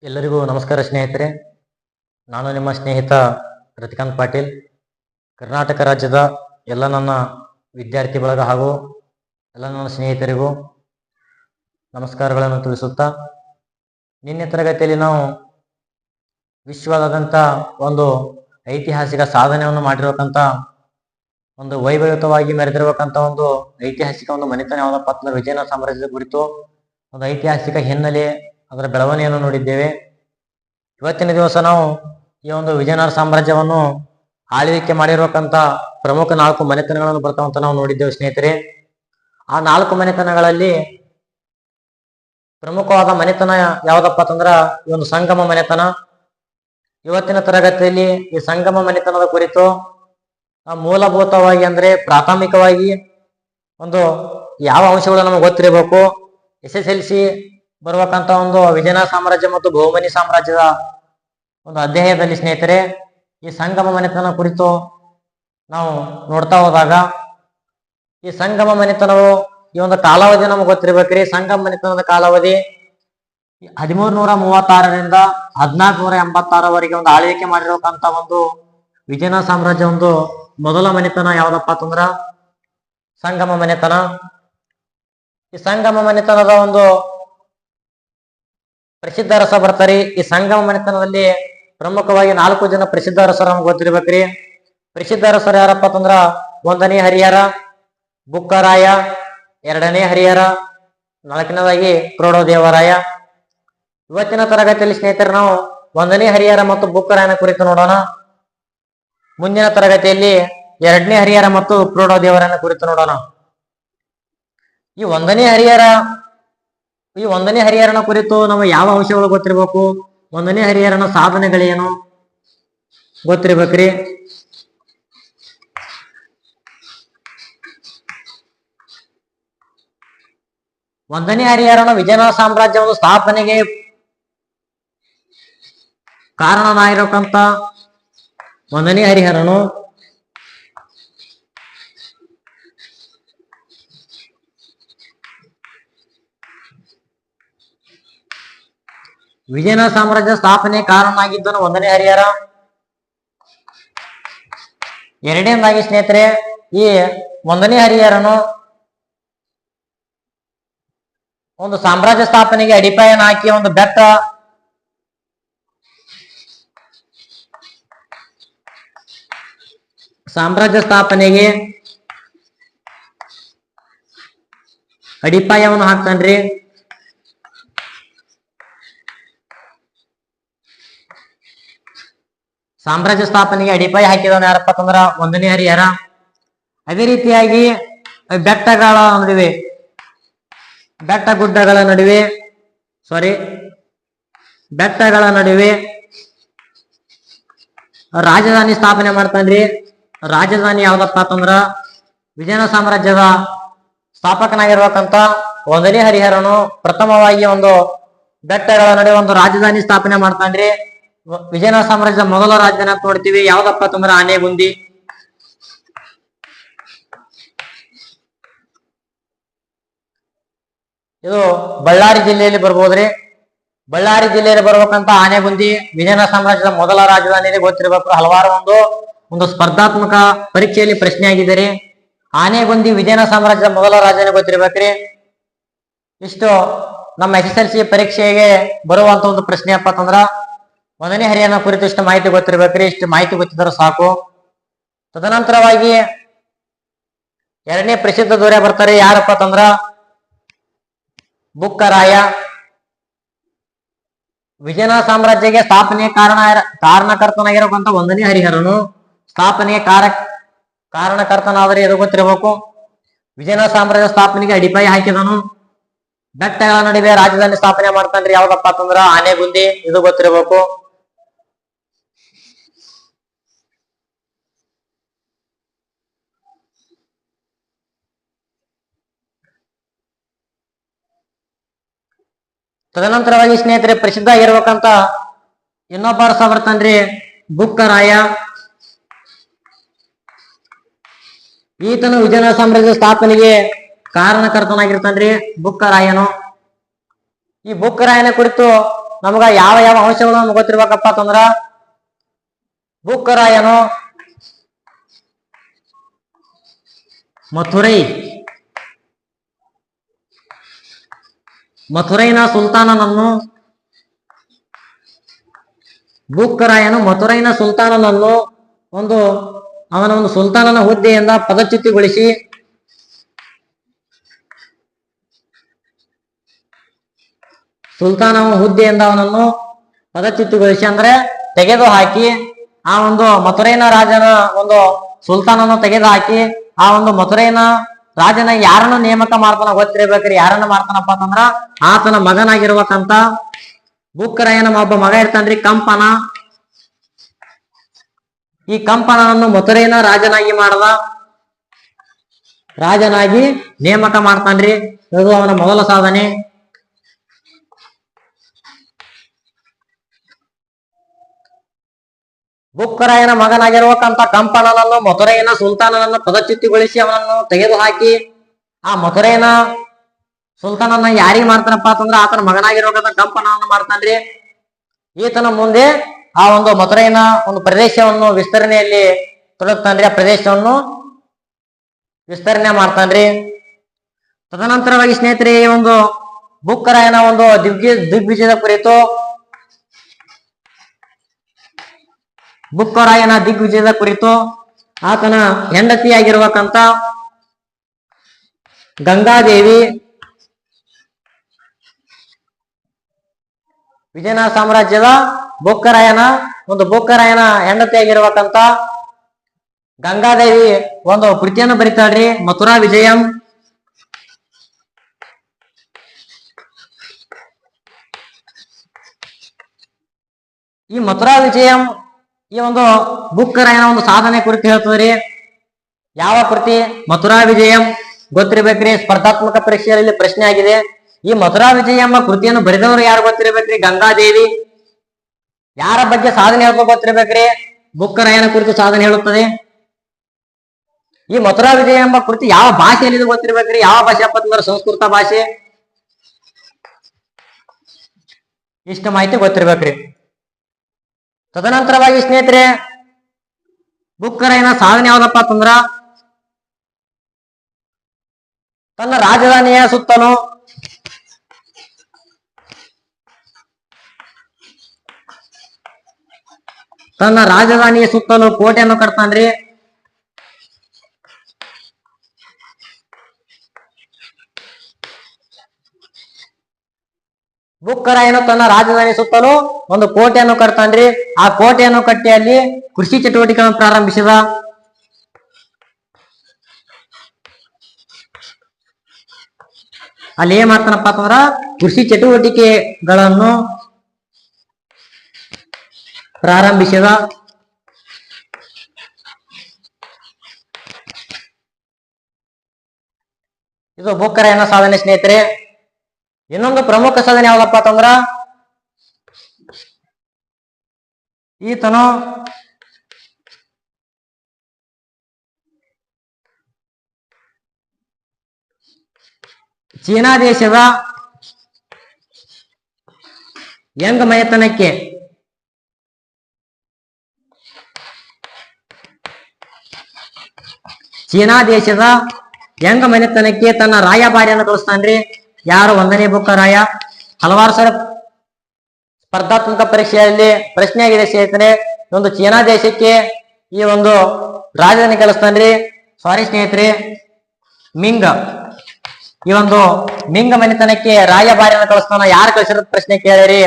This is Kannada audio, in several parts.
ಎಲ್ಲರಿಗೂ ನಮಸ್ಕಾರ ಸ್ನೇಹಿತರೆ. ನಾನು ನಿಮ್ಮ ಸ್ನೇಹಿತ ರತಿಕಾಂತ್ ಪಾಟೀಲ್. ಕರ್ನಾಟಕ ರಾಜ್ಯದ ಎಲ್ಲ ನನ್ನ ವಿದ್ಯಾರ್ಥಿ ಬಳಗ ಹಾಗೂ ಎಲ್ಲ ನನ್ನ ಸ್ನೇಹಿತರಿಗೂ ನಮಸ್ಕಾರಗಳನ್ನು ತಿಳಿಸುತ್ತಾ, ನಿನ್ನೆ ತರಗತಿಯಲ್ಲಿ ನಾವು ವಿಶ್ವದಾದ್ಯಂತ ಒಂದು ಐತಿಹಾಸಿಕ ಸಾಧನೆಯನ್ನು ಮಾಡಿರಬೇಕಂತ, ಒಂದು ವೈಭವಯುತವಾಗಿ ಮೆರೆದಿರಬೇಕಂತ ಒಂದು ಐತಿಹಾಸಿಕ ಒಂದು ಮನೆತನ ಯಾವುದಪ್ಪ ಅಂತಂದ್ರೆ ವಿಜಯನಗರ ಸಾಮ್ರಾಜ್ಯದ ಕುರಿತು ಒಂದು ಐತಿಹಾಸಿಕ ಹಿನ್ನೆಲೆ, ಅದರ ಬೆಳವಣಿಗೆಯನ್ನು ನೋಡಿದ್ದೇವೆ. ಇವತ್ತಿನ ದಿವಸ ನಾವು ಈ ಒಂದು ವಿಜಯನಗರ ಸಾಮ್ರಾಜ್ಯವನ್ನು ಆಳ್ವಿಕೆ ಮಾಡಿರುವಕ್ಕಂತ ಪ್ರಮುಖ 4 ಮನೆತನಗಳನ್ನು ಬರ್ತಾವಂತ ನಾವು ನೋಡಿದ್ದೇವೆ ಸ್ನೇಹಿತರೆ. ಆ 4 ಮನೆತನಗಳಲ್ಲಿ ಪ್ರಮುಖವಾದ ಮನೆತನ ಯಾವ್ದಪ್ಪ ಅಂತಂದ್ರ ಈ ಒಂದು ಸಂಗಮ ಮನೆತನ. ಇವತ್ತಿನ ತರಗತಿಯಲ್ಲಿ ಈ ಸಂಗಮ ಮನೆತನದ ಕುರಿತು ಮೂಲಭೂತವಾಗಿ ಅಂದ್ರೆ ಪ್ರಾಥಮಿಕವಾಗಿ ಒಂದು ಯಾವ ಅಂಶಗಳು ನಮಗೆ ಗೊತ್ತಿರಬೇಕು, SSLC ಬರುವಕ್ಕಂತ ಒಂದು ವಿಜಯನಗರ ಸಾಮ್ರಾಜ್ಯ ಮತ್ತು ಬಹುಮನಿ ಸಾಮ್ರಾಜ್ಯದ ಒಂದು ಅಧ್ಯಾಯದಲ್ಲಿ ಸ್ನೇಹಿತರೆ ಈ ಸಂಗಮ ಮನೆತನ ಕುರಿತು ನಾವು ನೋಡ್ತಾ ಹೋದಾಗ, ಈ ಸಂಗಮ ಮನೆತನವು ಈ ಒಂದು ಕಾಲಾವಧಿ ನಮ್ಗೆ ಗೊತ್ತಿರ್ಬೇಕ್ರಿ. ಸಂಗಮ ಮನೆತನದ ಕಾಲಾವಧಿ 1336ರಿಂದ 1486ವರೆಗೆ ಒಂದು ಆಳ್ವಿಕೆ ಮಾಡಿರಬೇಕಂತ ಒಂದು ವಿಜಯನಗರ ಸಾಮ್ರಾಜ್ಯ ಒಂದು ಮೊದಲ ಮನೆತನ ಯಾವ್ದಪ್ಪ ಅಂತಂದ್ರ ಸಂಗಮ ಮನೆತನ. ಈ ಸಂಗಮ ಮನೆತನದ ಒಂದು ಪ್ರಸಿದ್ಧ ಅರಸ ಬರ್ತಾರೆ. ಈ ಸಂಗಮ ಮನೆತನದಲ್ಲಿ ಪ್ರಮುಖವಾಗಿ 4 ಜನ ಪ್ರಸಿದ್ಧ ಅರಸರು ನಮ್ಗೆ ಗೊತ್ತಿರ್ಬೇಕ್ರಿ. ಪ್ರಸಿದ್ಧ ಅರಸರು ಯಾರಪ್ಪ ಅಂತಂದ್ರ 1ನೇ ಹರಿಹರ, ಬುಕ್ಕರಾಯ, 2ನೇ ಹರಿಹರ, 4ನೇದಾಗಿ ಪ್ರೋಢದೇವರಾಯ. ಇವತ್ತಿನ ತರಗತಿಯಲ್ಲಿ ಸ್ನೇಹಿತರೆ ನಾವು 1ನೇ ಹರಿಹರ ಮತ್ತು ಬುಕ್ಕರಾಯನ ಕುರಿತು ನೋಡೋಣ. ಮುಂದಿನ ತರಗತಿಯಲ್ಲಿ 2ನೇ ಹರಿಹರ ಮತ್ತು ಪ್ರೋಢದೇವರಾಯನ ಕುರಿತು ನೋಡೋಣ. ಈ 1ನೇ ಹರಿಹರನ ಕುರಿತು ನಮಗೆ ಯಾವ ಅಂಶಗಳು ಗೊತ್ತಿರ್ಬೇಕು, 1ನೇ ಹರಿಹರನ ಸಾಧನೆಗಳೇನು ಗೊತ್ತಿರ್ಬೇಕ್ರಿ. ಒಂದನೇ ಹರಿಹರನ ವಿಜಯನಗರ ಸಾಮ್ರಾಜ್ಯ ಒಂದು ಸ್ಥಾಪನೆಗೆ ಕಾರಣನಾಗಿರಬೇಕಂತ 1ನೇ ಹರಿಹರನು ವಿಜಯನಗರ ಸಾಮ್ರಾಜ್ಯ ಸ್ಥಾಪನೆ ಕಾರಣ ಆಗಿದ್ದನು 1ನೇ ಹರಿಹರ. ಎರಡನೇದಾಗಿ ಸ್ನೇಹಿತರೆ ಈ 1ನೇ ಹರಿಹರನು ಒಂದು ಸಾಮ್ರಾಜ್ಯ ಸ್ಥಾಪನೆಗೆ ಅಡಿಪಾಯನ ಹಾಕಿ ಒಂದು ಸಾಮ್ರಾಜ್ಯ ಸ್ಥಾಪನೆಗೆ ಅಡಿಪಾಯವನ್ನು ಹಾಕ್ತಾನ್ರಿ. ಸಾಮ್ರಾಜ್ಯ ಸ್ಥಾಪನೆಗೆ ಅಡಿಪಾಯ ಹಾಕಿದವನು ಯಾರಪ್ಪ ಅಂತಂದ್ರ 1ನೇ ಹರಿಹರ. ಅದೇ ರೀತಿಯಾಗಿ ಬೆಟ್ಟಗಳ ನಡುವೆ ರಾಜಧಾನಿ ಸ್ಥಾಪನೆ ಮಾಡ್ತಾನ್ರಿ. ರಾಜಧಾನಿ ಯಾವ್ದಪ್ಪ ಅಂತಂದ್ರ ವಿಜಯನಗರ ಸಾಮ್ರಾಜ್ಯದ ಸ್ಥಾಪಕನಾಗಿರ್ಬೇಕಂತ 1ನೇ ಹರಿಹರನು ಪ್ರಥಮವಾಗಿ ಒಂದು ಬೆಟ್ಟಗಳ ನಡುವೆ ಒಂದು ರಾಜಧಾನಿ ಸ್ಥಾಪನೆ ಮಾಡ್ತಾನ್ರಿ. ವಿಜಯನಗರ ಸಾಮ್ರಾಜ್ಯದ ಮೊದಲ ರಾಜಧಾನಿ ಅಂತ ನೋಡ್ತೀವಿ, ಯಾವ್ದಪ್ಪ ಅಂತಂದ್ರ ಆನೆಗುಂದಿ. ಇದು ಬಳ್ಳಾರಿ ಜಿಲ್ಲೆಯಲ್ಲಿ ಬರ್ಬೋದ್ರಿ. ಬಳ್ಳಾರಿ ಜಿಲ್ಲೆಯಲ್ಲಿ ಬರ್ಬೇಕಂತ ಆನೆಗುಂದಿ ವಿಜಯನಗರ ಸಾಮ್ರಾಜ್ಯದ ಮೊದಲ ರಾಜಧಾನಿ ಗೊತ್ತಿರಬೇಕು. ಹಲವಾರು ಒಂದು ಸ್ಪರ್ಧಾತ್ಮಕ ಪರೀಕ್ಷೆಯಲ್ಲಿ ಪ್ರಶ್ನೆ ಆಗಿದ್ದಾರೆ. ಆನೆಗುಂದಿ ವಿಜಯನಗರ ಸಾಮ್ರಾಜ್ಯದ ಮೊದಲ ರಾಜಧಾನಿ ಗೊತ್ತಿರ್ಬೇಕ್ರಿ. ಇಷ್ಟು ನಮ್ಮ SSLC ಪರೀಕ್ಷೆಗೆ ಬರುವಂತ ಒಂದು ಪ್ರಶ್ನೆ ಅಪ್ಪ ಅಂತಂದ್ರ 1ನೇ ಹರಿಹರನ ಕುರಿತು ಇಷ್ಟು ಮಾಹಿತಿ ಗೊತ್ತಿರ್ಬೇಕ್ರಿ. ಇಷ್ಟು ಮಾಹಿತಿ ಗೊತ್ತಿದ್ರೆ ಸಾಕು. ತದನಂತರವಾಗಿ 2ನೇ ಪ್ರಸಿದ್ಧ ದೊರೆ ಬರ್ತಾರೆ, ಯಾರಪ್ಪ ಅಂತಂದ್ರ ಬುಕ್ಕರಾಯ. ವಿಜಯನಗರ ಸಾಮ್ರಾಜ್ಯಕ್ಕೆ ಸ್ಥಾಪನೆ ಕಾರಣಕರ್ತನಾಗಿರಬೇಕಂತ 1ನೇ ಹರಿಹರನು ಸ್ಥಾಪನೆಗೆ ಕಾರಣಕರ್ತನಾದರೆ ಇದು ಗೊತ್ತಿರಬೇಕು. ವಿಜಯನಗರ ಸಾಮ್ರಾಜ್ಯ ಸ್ಥಾಪನೆಗೆ ಅಡಿಪಾಯ ಹಾಕಿದನು. ಬೆಟ್ಟಗಳ ನಡುವೆ ರಾಜಧಾನಿ ಸ್ಥಾಪನೆ ಮಾಡ್ತಾನ್ರಿ, ಯಾವ್ದಪ್ಪ ಅಂತಂದ್ರ ಆನೆಗುಂದಿ. ಇದು ಗೊತ್ತಿರಬೇಕು. ತದನಂತರವಾಗಿ ಸ್ನೇಹಿತರೆ ಪ್ರಸಿದ್ಧ ಆಗಿರ್ಬೇಕಂತ ಇನ್ನೊಬ್ಬ ಅರಸ ಬರ್ತಾನ್ರಿ, ಬುಕ್ಕರಾಯ. ಈತನು ವಿಜಯನಗರ ಸಾಮ್ರಾಜ್ಯ ಸ್ಥಾಪನೆಗೆ ಕಾರಣಕರ್ತನಾಗಿರ್ತಾನ್ರಿ ಬುಕ್ಕರಾಯನು. ಈ ಬುಕ್ಕರಾಯನ ಕುರಿತು ನಮ್ಗ ಯಾವ ಯಾವ ಅಂಶಗಳು ನಮ್ಗೆ ಗೊತ್ತಿರ್ಬೇಕಪ್ಪ ಅಂತಂದ್ರ ಬುಕ್ಕರಾಯನು ಮಥುರೈ ಮಥುರೈನ ಸುಲ್ತಾನನನ್ನು ಬುಕ್ಕರಾಯನು ಮಥುರೈನ ಸುಲ್ತಾನನನ್ನು ಅವನ ಒಂದು ಸುಲ್ತಾನನ ಹುದ್ದೆಯಿಂದ ಪದಚ್ಯುತಿಗೊಳಿಸಿ ಅವನನ್ನು ಪದಚ್ಯುತಿಗೊಳಿಸಿ ಅಂದ್ರೆ ತೆಗೆದು ಹಾಕಿ ಆ ಒಂದು ಮಥುರೈನ ರಾಜನ ಒಂದು ಸುಲ್ತಾನನ್ನು ತೆಗೆದು ಹಾಕಿ ಆ ಒಂದು ಮಥುರೈನ ರಾಜನ ಯಾರನ್ನು ನೇಮಕ ಮಾಡ್ತಾನ ಗೊತ್ತಿರ್ಬೇಕ್ರಿ. ಯಾರನ್ನ ಮಾಡ್ತಾನಪ್ಪ ಅಂತಂದ್ರ ಆತನ ಮಗನಾಗಿರ್ಬೇಕಂತ ಬುಕ್ಕರಾಯನ ಒಬ್ಬ ಮಗ ಇರ್ತಾನ್ರಿ ಕಂಪನ. ಈ ಕಂಪನನ್ನು ಮಥುರೈನ ರಾಜನಾಗಿ ನೇಮಕ ಮಾಡ್ತಾನ್ರಿ. ಇದು ಅವನ ಮೊದಲ ಸಾಧನೆ. ಬುಕ್ಕರಾಯನ ಮಗನಾಗಿರುವಕ್ಕಂತ ಕಂಪನನನ್ನು ಮಥುರೈನ ಸುಲ್ತಾನನನ್ನು ಪದಚ್ಯುತಿಗೊಳಿಸಿ ಅವನನ್ನು ತೆಗೆದುಹಾಕಿ ಆ ಮಥುರೈನ ಸುಲ್ತಾನನ್ನ ಯಾರಿಗೆ ಮಾಡ್ತಾನಪ್ಪ ಅಂತಂದ್ರ ಆತನ ಮಗನಾಗಿರುವಂತ ಕಂಪನವನ್ನು ಮಾಡ್ತಾನ್ರಿ. ಈತನ ಮುಂದೆ ಆ ಒಂದು ಮಥುರೈನ ಒಂದು ಪ್ರದೇಶವನ್ನು ವಿಸ್ತರಣೆಯಲ್ಲಿ ತೊಡಗ್ತಾನ್ರಿ. ಆ ಪ್ರದೇಶವನ್ನು ವಿಸ್ತರಣೆ ಮಾಡ್ತಾನ್ರಿ. ತದನಂತರವಾಗಿ ಸ್ನೇಹಿತರೆ, ಈ ಒಂದು ಬುಕ್ಕರಾಯನ ಒಂದು ದಿಗ್ವಿಜಯದ ಕುರಿತು ಆತನ ಹೆಂಡತಿಯಾಗಿರುವಕ್ಕಂತ ಗಂಗಾದೇವಿ ವಿಜಯನಗರ ಸಾಮ್ರಾಜ್ಯದ ಬುಕ್ಕರಾಯನ ಹೆಂಡತಿಯಾಗಿರುವಕ್ಕಂತ ಗಂಗಾದೇವಿ ಒಂದು ಕೃತಿಯನ್ನು ಬರಿತಾಳ್ರಿ, ಮಥುರಾ ವಿಜಯಂ. ಈ ಮಥುರಾ ವಿಜಯಂ ಈ ಒಂದು ಬುಕ್ಕರಾಯನ ಒಂದು ಸಾಧನೆ ಕುರಿತು ಹೇಳ್ತದ್ರಿ. ಯಾವ ಕೃತಿ? ಮಥುರಾ ವಿಜಯಂ. ಗೊತ್ತಿರ್ಬೇಕ್ರಿ, ಸ್ಪರ್ಧಾತ್ಮಕ ಪರೀಕ್ಷೆಯಲ್ಲಿ ಪ್ರಶ್ನೆ ಆಗಿದೆ. ಈ ಮಥುರಾ ವಿಜಯ ಎಂಬ ಕೃತಿಯನ್ನು ಬರೆದವರು ಯಾರು ಗೊತ್ತಿರ್ಬೇಕ್ರಿ? ಗಂಗಾದೇವಿ. ಯಾರ ಬಗ್ಗೆ ಸಾಧನೆ ಹೇಳ್ಕೊ ಗೊತ್ತಿರ್ಬೇಕ್ರಿ? ಬುಕ್ಕರಾಯನ ಕುರಿತು ಸಾಧನೆ ಹೇಳುತ್ತದೆ. ಈ ಮಥುರಾ ವಿಜಯ ಎಂಬ ಕೃತಿ ಯಾವ ಭಾಷೆಯಲ್ಲಿ ಗೊತ್ತಿರ್ಬೇಕ್ರಿ? ಯಾವ ಭಾಷೆ ಅಂತಂದ್ರೆ ಸಂಸ್ಕೃತ ಭಾಷೆ. ಇಷ್ಟ ಮಾಹಿತಿ ಗೊತ್ತಿರ್ಬೇಕ್ರಿ. ತದನಂತರವಾಗಿ ಸ್ನೇಹಿತರೆ, ಬುಕ್ಕರಾಯನ ಸಾಧನೆ ಯಾವ್ದಪ್ಪ ಅಂತಂದ್ರ ತನ್ನ ರಾಜಧಾನಿಯ ಸುತ್ತಲೂ ಕೋಟೆಯನ್ನು ಕಟ್ತಾನ್ರಿ. ಬುಕ್ಕರಾಯನು ತನ್ನ ರಾಜಧಾನಿ ಸುತ್ತಲೂ ಒಂದು ಕೋಟೆಯನ್ನು ಕಟ್ತಾನ್ರಿ. ಆ ಕೋಟೆಯನ್ನು ಕಟ್ಟಿ ಅಲ್ಲಿ ಕೃಷಿ ಚಟುವಟಿಕೆಗಳನ್ನು ಪ್ರಾರಂಭಿಸಿದ. ಅಲ್ಲಿ ಏನ್ ಮಾಡ್ತಾನಪ್ಪ ಅಂತಂದ್ರ ಕೃಷಿ ಚಟುವಟಿಕೆಗಳನ್ನು ಪ್ರಾರಂಭಿಸಿದ. ಇದು ಬುಕ್ಕರಾಯನ ಸಾಧನೆ ಸ್ನೇಹಿತರೆ. ಇನ್ನೊಂದು ಪ್ರಮುಖ ಸಾಧನೆ ಯಾವ್ದಪ್ಪ ಅಂತಂದ್ರ ಈತನು ಚೀನಾ ದೇಶದ ಯಂಗ್ ಮನೆತನಕ್ಕೆ ತನ್ನ ರಾಯಭಾರಿಯನ್ನು ಕಳಿಸ್ತಾನ್ರಿ. ಯಾರು? 1ನೇ ಬುಕ್ಕರಾಯ. ಹಲವಾರು ಸಲ ಸ್ಪರ್ಧಾತ್ಮಕ ಪರೀಕ್ಷೆಯಲ್ಲಿ ಪ್ರಶ್ನೆ ಆಗಿದೆ ಸ್ನೇಹಿತರೆ. ಒಂದು ಚೀನಾ ದೇಶಕ್ಕೆ ಈ ಒಂದು ರಾಜಧಾನಿ ಕಳಿಸ್ತಾನ್ರಿ. ಸಾರಿ ಸ್ನೇಹಿತರೆ, ಮಿಂಗ್. ಈ ಒಂದು ಮಿಂಗ್ ಮನೆತನಕ್ಕೆ ರಾಯಭಾರಿಯನ್ನು ಕಳಿಸ್ತಾನ. ಯಾರು ಕಳಿಸಿರೋದ್ ಪ್ರಶ್ನೆ ಕೇಳಿರಿ?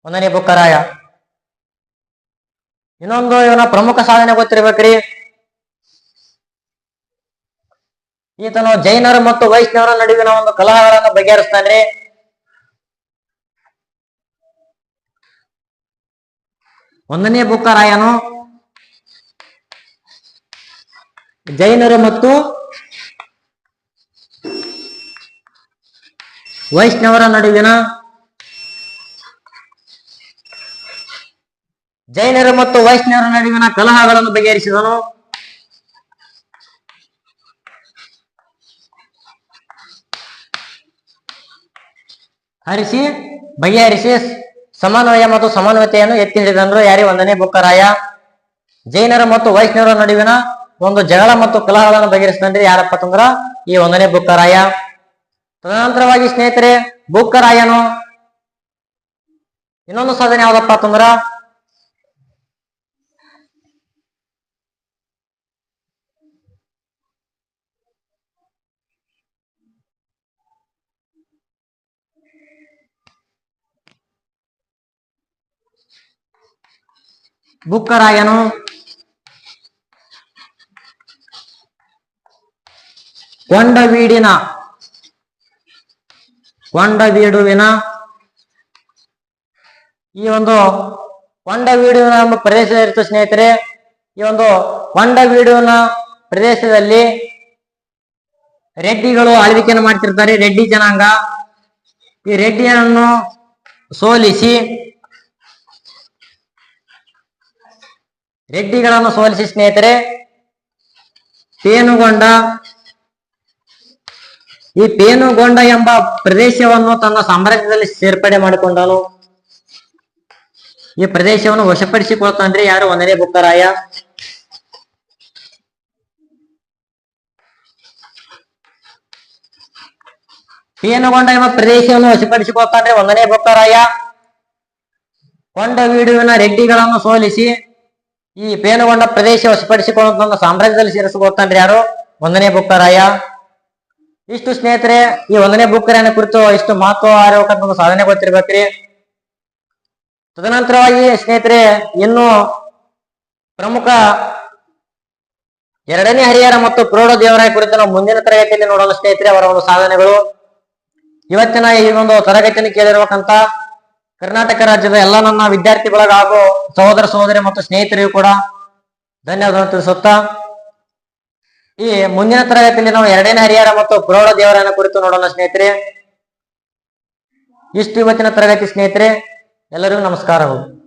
1ನೇ ಬುಕ್ಕರಾಯ. ಇನ್ನೊಂದು ಇವನ ಪ್ರಮುಖ ಸಾಧನೆ ಗೊತ್ತಿರ್ಬೇಕ್ರಿ. ಈತನು ಜೈನರು ಮತ್ತು ವೈಷ್ಣವರ ನಡುವಿನ ಒಂದು ಕಲಹಗಳನ್ನು ಬಗೆಹರಿಸ್ತಾನೆ. ಒಂದನೇ ಬುಕ್ಕರಾಯನು ಜೈನರು ಮತ್ತು ವೈಷ್ಣವರ ನಡುವಿನ ಕಲಹಗಳನ್ನು ಬಗೆಹರಿಸಿದನು. ಹರಿಸಿ ಬಗೆಹರಿಸಿ ಸಮನ್ವಯ ಮತ್ತು ಸಮನ್ವಯತೆಯನ್ನು ಎತ್ತಿ ಹಿಡಿದವರು ಯಾರೇ 1ನೇ ಬುಕ್ಕರಾಯ. ಜೈನರ ಮತ್ತು ವೈಷ್ಣವರ ನಡುವಿನ ಒಂದು ಜಗಳ ಮತ್ತು ಕಲಹಗಳನ್ನು ಬಗೆಹರಿಸಿದ್ರೆ ಯಾರಪ್ಪ ಅಂತಂದ್ರ ಈ 1ನೇ ಬುಕ್ಕರಾಯ. ತದನಂತರವಾಗಿ ಸ್ನೇಹಿತರೆ ಬುಕ್ಕರಾಯನು ಇನ್ನೊಂದು ಸಾಧನೆ ಯಾವ್ದಪ್ಪ ಅಂತಂದ್ರ ಬುಕ್ಕರಾಯನು ಕೊಂಡವೀಡಿನ ಈ ಒಂದು ಕೊಂಡವೀಡುವಿನ ಎಂಬ ಪ್ರದೇಶ ಇರುತ್ತೆ ಸ್ನೇಹಿತರೆ. ಈ ಒಂದು ಕೊಂಡವೀಡುವಿನ ಪ್ರದೇಶದಲ್ಲಿ ರೆಡ್ಡಿಗಳು ಆಳ್ವಿಕೆಯನ್ನು ಮಾಡ್ತಿರ್ತಾರೆ, ರೆಡ್ಡಿ ಜನಾಂಗ. ಈ ರೆಡ್ಡಿಯನ್ನು ಸೋಲಿಸಿ ಸ್ನೇಹಿತರೆ ಪೇನುಗೊಂಡ ಎಂಬ ಪ್ರದೇಶವನ್ನು ತನ್ನ ಸಾಮ್ರಾಜ್ಯದಲ್ಲಿ ಸೇರ್ಪಡೆ ಮಾಡಿಕೊಂಡನು. ಈ ಪ್ರದೇಶವನ್ನು ವಶಪಡಿಸಿಕೊಳ್ತಾನ್ರಿ ಯಾರು 1ನೇ ಬುಕ್ಕರಾಯ. ಪೇನುಗೊಂಡ ಎಂಬ ಪ್ರದೇಶವನ್ನು ವಶಪಡಿಸಿಕೊಳ್ತಾನ್ರಿ 1ನೇ ಬುಕ್ಕರಾಯ. ಕೊಂಡವೀಡುವಿನ ರೆಡ್ಡಿಗಳನ್ನು ಸೋಲಿಸಿ ಈ ಪೇನುಗೊಂಡ ಪ್ರದೇಶ ವಶಪಡಿಸಿಕೊಂಡು ತನ್ನ ಸಾಮ್ರಾಜ್ಯದಲ್ಲಿ ಸೇರಿಸಿಕೊಳ್ತಾನ್ರಿ ಯಾರು 1ನೇ ಬುಕ್ಕರಾಯ. ಇಷ್ಟು ಸ್ನೇಹಿತರೆ ಈ 1ನೇ ಬುಕ್ಕರಾಯನ ಕುರಿತು ಇಷ್ಟು ಮಹತ್ವ ಆಗಿರಬೇಕಂತ ಸಾಧನೆ ಗೊತ್ತಿರ್ಬೇಕ್ರಿ. ತದನಂತರವಾಗಿ ಸ್ನೇಹಿತರೆ ಇನ್ನು ಪ್ರಮುಖ 2ನೇ ಹರಿಹರ ಮತ್ತು ಪ್ರೋಢ ದೇವರಾಯ ಕುರಿತು ನಾವು ಮುಂದಿನ ತರಗತಿಯಲ್ಲಿ ನೋಡೋಣ ಸ್ನೇಹಿತರೆ, ಅವರ ಒಂದು ಸಾಧನೆಗಳು. ಇವತ್ತಿನ ಈ ಒಂದು ತರಗತಿಯನ್ನು ಕೇಳಿರ್ಬೇಕಂತ ಕರ್ನಾಟಕ ರಾಜ್ಯದ ಎಲ್ಲ ನನ್ನ ವಿದ್ಯಾರ್ಥಿ ಬಳಗ ಹಾಗೂ ಸಹೋದರ ಸಹೋದರಿ ಮತ್ತು ಸ್ನೇಹಿತರಿಗೂ ಕೂಡ ಧನ್ಯವಾದಗಳನ್ನು ತಿಳಿಸುತ್ತಾ ಈ ಮುಂದಿನ ತರಗತಿಯಲ್ಲಿ ನಾವು 2ನೇ ಹರಿಹರ ಮತ್ತು ಪ್ರೋಢ ದೇವರಾಯನ ಕುರಿತು ನೋಡೋಣ ಸ್ನೇಹಿತರೆ. ಇಷ್ಟು ಇವತ್ತಿನ ತರಗತಿ ಸ್ನೇಹಿತರೆ. ಎಲ್ಲರಿಗೂ ನಮಸ್ಕಾರಗಳು.